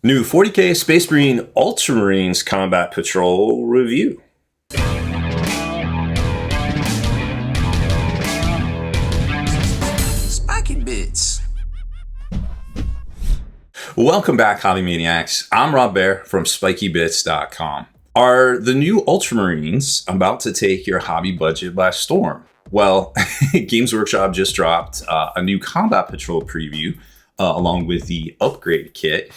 New 40k Space Marine Ultramarines Combat Patrol review. Spiky Bits. Welcome back, Hobby Maniacs. I'm Rob Bear from SpikyBits.com. Are the new Ultramarines about to take your hobby budget by storm? Well, Games Workshop just dropped a new Combat Patrol preview along with the upgrade kit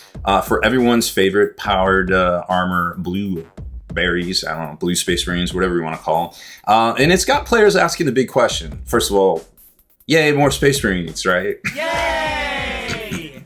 for everyone's favorite powered armor blue berries, I don't know, blue Space Marines, whatever you want to call them. And it's got players asking the big question. First of all, yay, more Space Marines, right? Yay!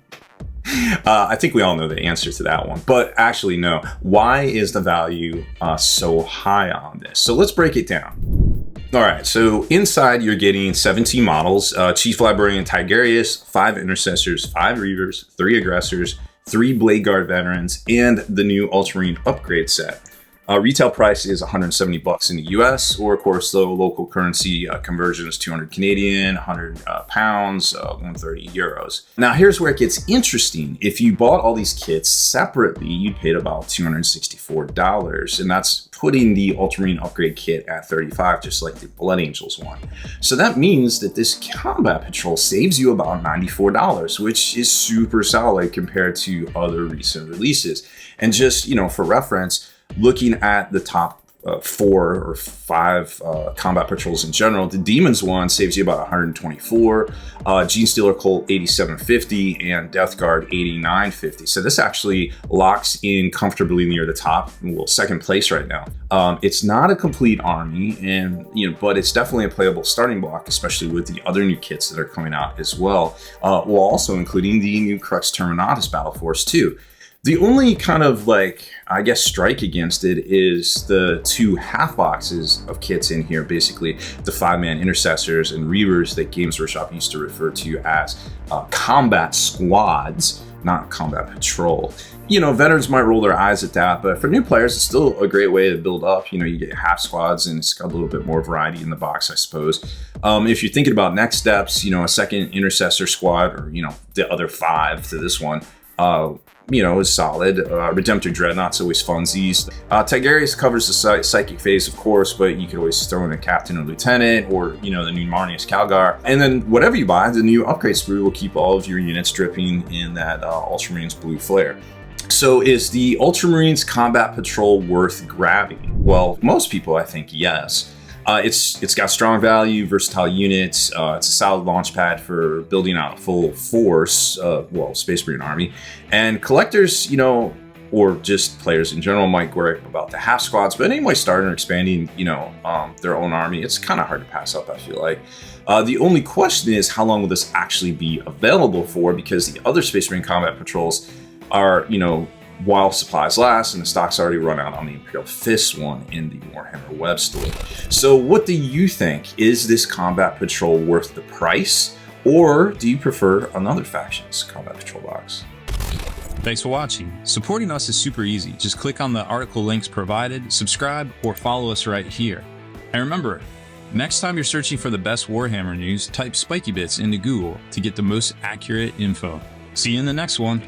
I think we all know the answer to that one, but actually no. Why is the value so high on this? So let's break it down. All right, so inside you're getting 17 models, Chief Librarian Tigerius, 5 Intercessors, 5 Reavers, 3 Aggressors, 3 Blade Guard Veterans, and the new Ultramarine upgrade set. Retail price is $170 in the US, or of course the local currency conversion is 200 Canadian, 100 pounds, 130 euros. Now here's where it gets interesting. If you bought all these kits separately, you paid about $264, and that's putting the Ultramarine upgrade kit at $35, just like the Blood Angels one. So that means that this Combat Patrol saves you about $94, which is super solid compared to other recent releases. And just, you know, for reference, looking at the top 4 or 5 Combat Patrols in general, the Demons one saves you about 124, Gene Stealer Cult 8750, and Death Guard 8950. So this actually locks in comfortably near the top, well, second place right now. It's not a complete army, and but it's definitely a playable starting block, especially with the other new kits that are coming out as well. While also including the new Crux Terminatus Battle Force too. The only kind of I guess strike against it is the 2 half boxes of kits in here, basically the 5-man Intercessors and Reavers that Games Workshop used to refer to as combat squads, not Combat Patrol. Veterans might roll their eyes at that, but for new players, it's still a great way to build up. You get half squads and it's got a little bit more variety in the box, I suppose. If you're thinking about next steps, a second Intercessor squad or, the other 5 to this one, is solid. Redemptor Dreadnought's always funsies. Tigerius covers the psychic phase, of course, but you could always throw in a captain or lieutenant, or the new Marnius Calgar. And then whatever you buy, the new upgrade sprue will keep all of your units dripping in that Ultramarines blue flare. So is the Ultramarines Combat Patrol worth grabbing? Well, most people, I think, yes. It's got strong value, versatile units. It's a solid launch pad for building out a full force, Space Marine army. And collectors, or just players in general might worry about the half squads, but anyway, starting or expanding, their own army, it's kind of hard to pass up, I feel like. The only question is, how long will this actually be available for? Because the other Space Marine Combat Patrols are, while supplies last, and the stock's already run out on the Imperial Fist one in the Warhammer web store. So what do you think? Is this Combat Patrol worth the price, or do you prefer another faction's Combat Patrol box? Thanks for watching. Supporting us is super easy. Just click on the article links provided, subscribe, or follow us right here. And remember, next time you're searching for the best Warhammer news, type Spiky Bits into Google to get the most accurate info. See you in the next one.